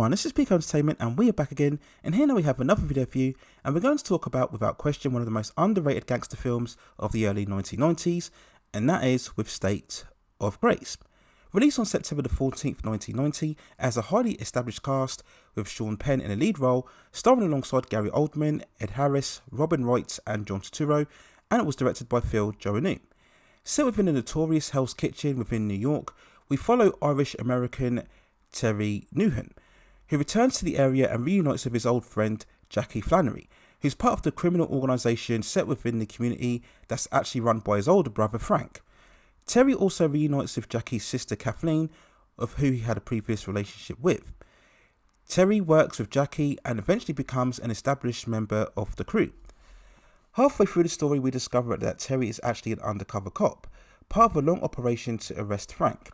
everyone, this is Peak Entertainment and we are back again, and here now we have another video for you, and we're going to talk about, without question, one of the most underrated gangster films of the early 1990s, and that is With State of Grace. Released on September the 14th, 1990, as a highly established cast with Sean Penn in a lead role, starring alongside Gary Oldman, Ed Harris, Robin Wright and John Turturro, and it was directed by Joannou. Set within a notorious Hell's Kitchen within New York, we follow Irish-American Terry Noohan, who returns to the area and reunites with his old friend Jackie Flannery, who's part of the criminal organisation set within the community that's actually run by his older brother Frank. Terry also reunites with Jackie's sister Kathleen, of who he had a previous relationship with. Terry works with Jackie and eventually becomes an established member of the crew. Halfway through the story, we discover that Terry is actually an undercover cop, part of a long operation to arrest Frank.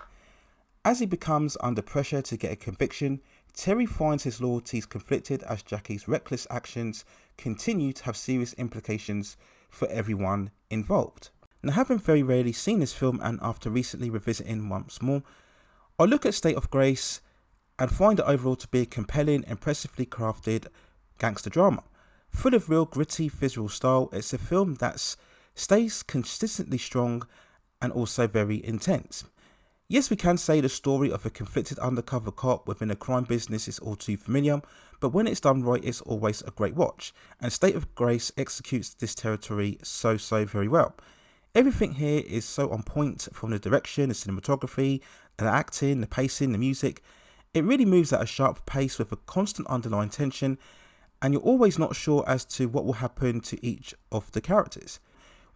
As he becomes under pressure to get a conviction, Terry finds his loyalties conflicted as Jackie's reckless actions continue to have serious implications for everyone involved. Now, having very rarely seen this film and after recently revisiting once more, I look at State of Grace and find it overall to be a compelling, impressively crafted gangster drama. Full of real gritty visual style, it's a film that stays consistently strong and also very intense. Yes, we can say the story of a conflicted undercover cop within a crime business is all too familiar, but when it's done right, it's always a great watch, and State of Grace executes this territory so very well. Everything here is so on point, from the direction, the cinematography, the acting, the pacing, the music. It really moves at a sharp pace with a constant underlying tension, and you're always not sure as to what will happen to each of the characters.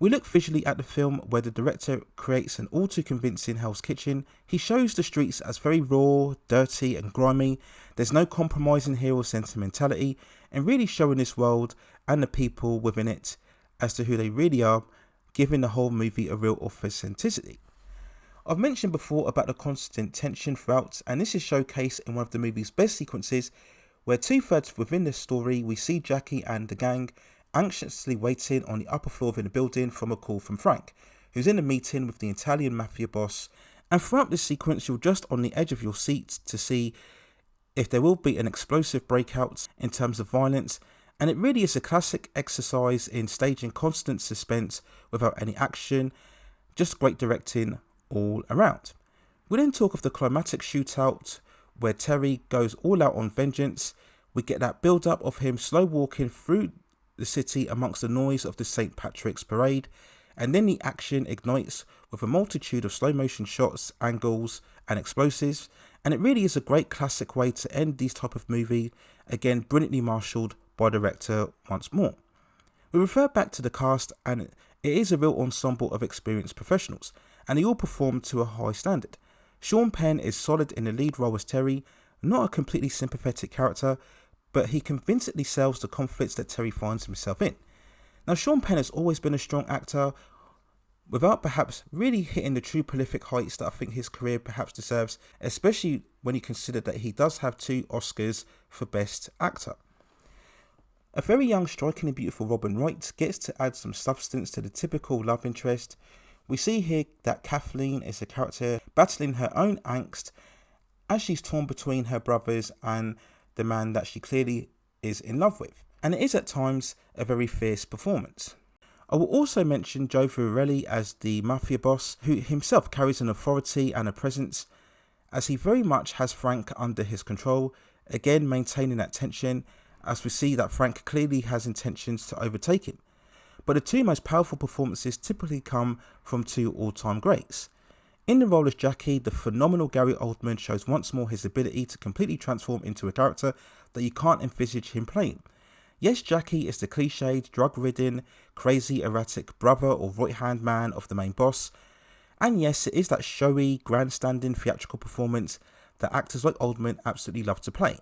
We look visually at the film where the director creates an all too convincing Hell's Kitchen. He shows the streets as very raw, dirty and grimy. There's no compromising here or sentimentality, and really showing this world and the people within it as to who they really are, giving the whole movie a real authenticity. I've mentioned before about the constant tension throughout, and this is showcased in one of the movie's best sequences, where 2/3 within the story we see Jackie and the gang anxiously waiting on the upper floor of the building from a call from Frank, who's in a meeting with the Italian mafia boss, and throughout this sequence you're just on the edge of your seat to see if there will be an explosive breakout in terms of violence, and it really is a classic exercise in staging constant suspense without any action, just great directing all around. We then talk of the climatic shootout where Terry goes all out on vengeance. We get that build up of him slow walking through the city amongst the noise of the St. Patrick's parade, and then the action ignites with a multitude of slow motion shots, angles and explosives, and it really is a great classic way to end these type of movie, again brilliantly marshalled by the director once more. We refer back to the cast, and it is a real ensemble of experienced professionals, and they all perform to a high standard. Sean Penn is solid in the lead role as Terry, not a completely sympathetic character, but he convincingly sells the conflicts that Terry finds himself in. Now, Sean Penn has always been a strong actor, without perhaps really hitting the true prolific heights that I think his career perhaps deserves, especially when you consider that he does have 2 Oscars for Best Actor. A very young, strikingly beautiful Robin Wright gets to add some substance to the typical love interest. We see here that Kathleen is a character battling her own angst as she's torn between her brothers and the man that she clearly is in love with, and it is at times a very fierce performance. I will also mention Reilly as the mafia boss, who himself carries an authority and a presence, as he very much has Frank under his control, again maintaining that tension as we see that Frank clearly has intentions to overtake him. But the 2 most powerful performances typically come from 2 all-time greats. In the role as Jackie, the phenomenal Gary Oldman shows once more his ability to completely transform into a character that you can't envisage him playing. Yes, Jackie is the cliched, drug-ridden, crazy, erratic brother or right-hand man of the main boss. And yes, it is that showy, grandstanding theatrical performance that actors like Oldman absolutely love to play,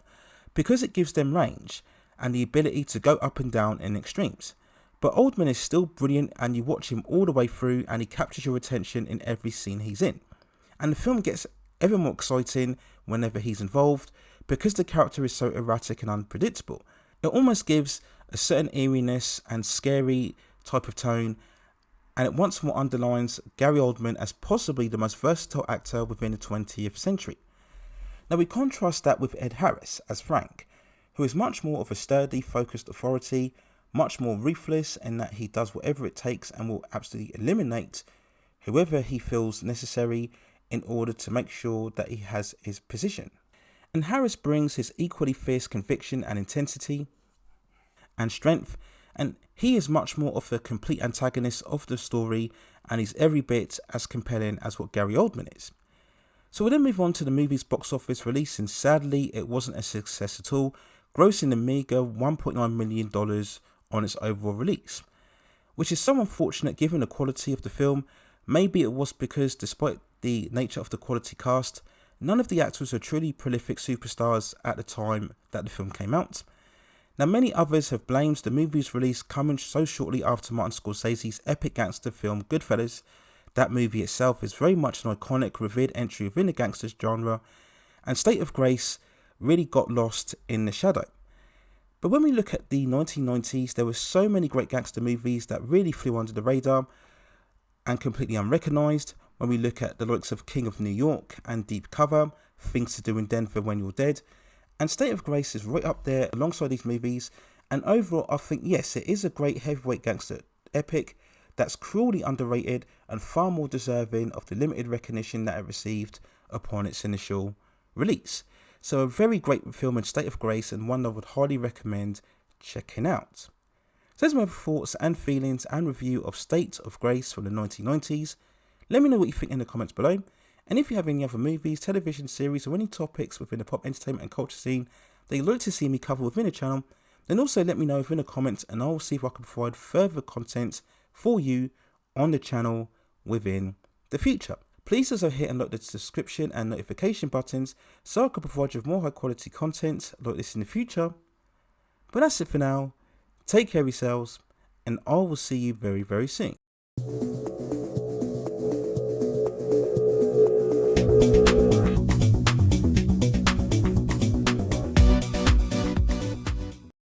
because it gives them range and the ability to go up and down in extremes. But Oldman is still brilliant, and you watch him all the way through and he captures your attention in every scene he's in. And the film gets ever more exciting whenever he's involved, because the character is so erratic and unpredictable. It almost gives a certain eeriness and scary type of tone, and it once more underlines Gary Oldman as possibly the most versatile actor within the 20th century. Now we contrast that with Ed Harris as Frank, who is much more of a sturdy, focused authority, much more ruthless in that he does whatever it takes and will absolutely eliminate whoever he feels necessary in order to make sure that he has his position. And Harris brings his equally fierce conviction and intensity and strength, and he is much more of a complete antagonist of the story, and he's every bit as compelling as what Gary Oldman is. So we then move on to the movie's box office release, and sadly it wasn't a success at all, grossing a meager $1.9 million on its overall release, which is so unfortunate given the quality of the film. Maybe it was because, despite the nature of the quality cast, none of the actors were truly prolific superstars at the time that the film came out. Now, many others have blamed the movie's release coming so shortly after Martin Scorsese's epic gangster film Goodfellas. That movie itself is very much an iconic, revered entry within the gangster genre, and State of Grace really got lost in the shadow. But when we look at the 1990s, there were so many great gangster movies that really flew under the radar and completely unrecognised. When we look at the likes of King of New York and Deep Cover, Things to Do in Denver When You're Dead, and State of Grace is right up there alongside these movies. And overall, I think, yes, it is a great heavyweight gangster epic that's cruelly underrated and far more deserving of the limited recognition that it received upon its initial release. So a very great film in State of Grace, and one I would highly recommend checking out. So there's my thoughts and feelings and review of State of Grace from the 1990s. Let me know what you think in the comments below. And if you have any other movies, television series, or any topics within the pop entertainment and culture scene that you'd like to see me cover within the channel, then also let me know within the comments, and I'll see if I can provide further content for you on the channel within the future. Please also hit and like the subscription and notification buttons so I can provide you with more high quality content like this in the future. But that's it for now. Take care of yourselves, and I will see you very, very soon.